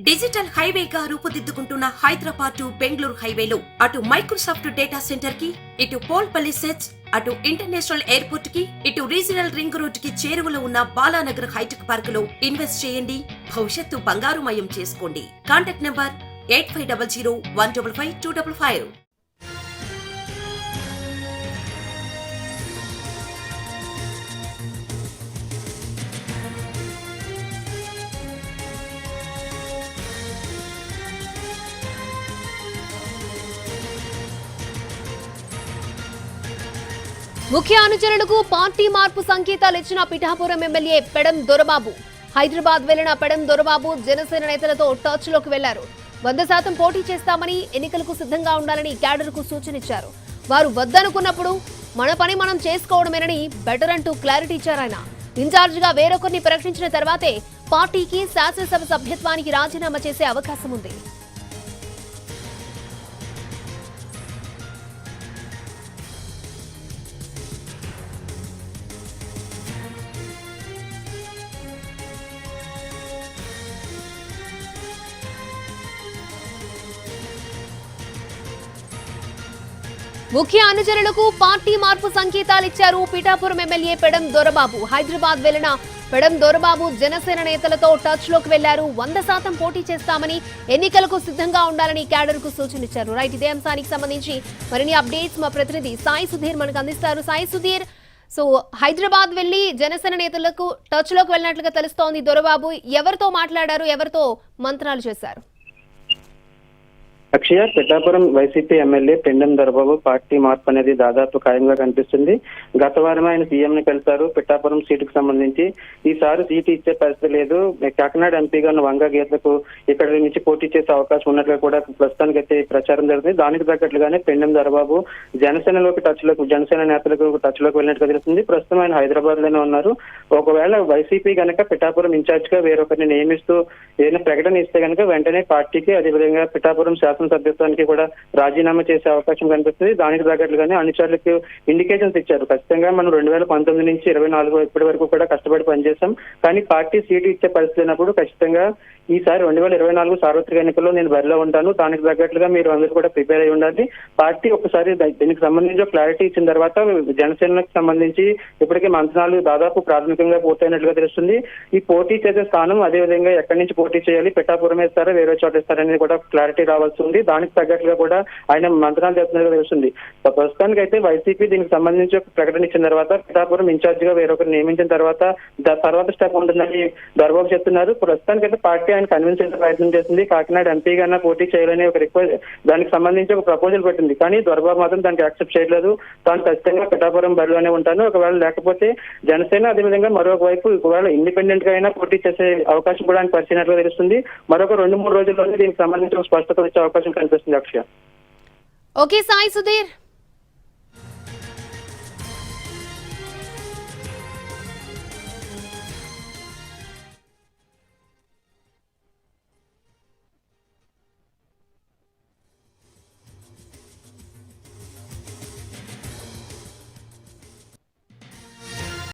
Digital హైవేగా రూపుదిద్దుకుంటున్న Hyderabad to Bengaluru హైవేలో అటు Microsoft data centre కి, ఇటు పోల్పల్లి సెట్స్, అటు ఇంటర్నేషనల్ ఎయిర్పోర్ట్ కి, ఇటు రీజనల్ రింగ్ రోడ్ కి చేరువలో ఉన్న బాలానగర్ హైటెక్ పార్క్ లో ఇన్వెస్ట్ చేయండి. భవిష్యత్తు బంగారుమయం చేసుకోండి. Contact number 8500155255. ముఖ్య అనుచరులకు పార్టీ మార్పు సంకేతాలు ఇచ్చిన పిఠాపురం ఎమ్మెల్యే పెడం దొరబాబు. హైదరాబాద్ వెళ్లిన పెడం దొరబాబు జనసేన నేతలతో టచ్ లోకి వెళ్లారు. 100% పోటీ చేస్తామని, ఎన్నికలకు సిద్ధంగా ఉండాలని క్యాడర్కు సూచనిచ్చారు. వారు వద్దనుకున్నప్పుడు మన పని మనం చేసుకోవడమేనని బెటర్ అంటూ క్లారిటీ ఇచ్చారాయన. ఇన్ఛార్జిగా వేరొకరిని ప్రకటించిన తర్వాతే పార్టీకి శాసనసభ సభ్యత్వానికి రాజీనామా చేసే అవకాశం ఉంది. ముఖ్య అనుచరులకు పార్టీ మార్పు సంకేతాలు ఇచ్చారు పిఠాపురం ఎమ్మెల్యే పెడం దొరబాబు. హైదరాబాద్ వెళ్లిన పెడం దొరబాబు జనసేన నేతలతో టచ్ లోకి వెళ్లారు. 100% పోటీ చేస్తామని, ఎన్నికలకు సిద్ధంగా ఉండాలని క్యాడర్ కు సూచనిచ్చారు. రైట్, ఇదే అంశానికి సంబంధించి మరిన్ని అప్డేట్స్ మా ప్రతినిధి సాయి సుధీర్ మనకు అందిస్తారు. సాయి సుధీర్, సో హైదరాబాద్ వెళ్లి జనసేన నేతలకు టచ్ లోకి వెళ్ళినట్లుగా తెలుస్తోంది దొరబాబు. ఎవరితో మాట్లాడారు, ఎవరితో మంత్రాలు చేశారు? Akshaya, Pithapuram YCP MLA Pendem Dorababu party మార్పు అనేది దాదాపు ఖాయంగా కనిపిస్తుంది. గత వారం ఆయన సీఎం ని కలిశారు. పిఠాపురం సీటుకు సంబంధించి ఈసారి సీటు ఇచ్చే పరిస్థితి లేదు, కాకినాడ ఎంపీగా ఉన్న వంగ గీతకు ఇక్కడ నుంచి పోటీ చేసే అవకాశం ఉన్నట్లుగా కూడా ప్రస్తుతానికి అయితే ప్రచారం జరుగుతుంది. దానికి తగ్గట్లుగానే పెండెం దొరబాబు జనసేన నేతలకు టచ్ లోకి వెళ్ళినట్టుగా తెలుస్తుంది. ప్రస్తుతం ఆయన హైదరాబాద్ లోనే ఉన్నారు. ఒకవేళ వైసీపీ గనక పిఠాపురం ఇన్ఛార్జ్ గా వేరొకరిని నియమిస్తూ ఏదైనా ప్రకటన ఇస్తే గనక వెంటనే పార్టీకి, అదేవిధంగా పిఠాపురం సభ్యత్వానికి కూడా రాజీనామా చేసే అవకాశం కనిపిస్తుంది. దానికి తగ్గట్లుగానే అనుచరులకు ఇండికేషన్స్ ఇచ్చారు. ఖచ్చితంగా మనం 2019 నుంచి 24 ఇప్పటి వరకు కూడా కష్టపడి పనిచేశాం, కానీ పార్టీ సీటు ఇచ్చే పరిస్థితి అయినప్పుడు ఖచ్చితంగా ఈసారి 2024 సార్వత్రిక ఎన్నికల్లో నేను బరిలో ఉంటాను. దానికి తగ్గట్లుగా మీరు అందరూ కూడా ప్రిపేర్ అయి ఉండాలి. పార్టీ ఒకసారి దీనికి సంబంధించి క్లారిటీ ఇచ్చిన తర్వాత జనసేనకు సంబంధించి ఇప్పటికే మంత్రాలు దాదాపు ప్రాథమికంగా పూర్తయినట్లుగా తెలుస్తుంది. ఈ పోటీ చేసే స్థానం, అదేవిధంగా ఎక్కడి నుంచి పోటీ చేయాలి, పిఠాపురం వేస్తారా వేరే చోట ఇస్తారనేది కూడా క్లారిటీ రావాల్సి ఉంది. దానికి తగ్గట్లుగా కూడా ఆయన మంత్రాలు చేస్తున్నట్టుగా తెలుస్తుంది. ప్రస్తుతానికి అయితే వైసీపీ దీనికి సంబంధించి ఒక ప్రకటన ఇచ్చిన తర్వాత పిఠాపురం ఇన్ఛార్జ్ గా వేరొకరు నియమించిన తర్వాత స్టెప్ ఉంటుందని దొరబాబు చెప్తున్నారు. ప్రస్తుతానికి అయితే పార్టీ ఆయన కన్విన్స్ చేసే ప్రయత్నం చేసింది. కాకినాడ ఎంపీగా పోటీ చేయాలని ఒక రిక్వెస్ట్, దానికి సంబంధించి ఒక ప్రపోజల్ పెట్టింది. కానీ దొరబాబు మాత్రం దానికి యాక్సెప్ట్ చేయలేదు. తాను ఖచ్చితంగా పిఠాపురం బరిలోనే ఉంటాను, ఒకవేళ లేకపోతే జనసేన, అదేవిధంగా మరొక వైపు ఒకవేళ ఇండిపెండెంట్ గా అయినా పోటీ చేసే అవకాశం కూడా ఆయన పరిచినట్లుగా తెలుస్తుంది. మరొక 2-3 రోజుల్లోనే దీనికి సంబంధించి ఒక స్పష్టత వచ్చే అవకాశం కనిపిస్తుంది. అక్షయ. ఓకే సాయి సుధీర్.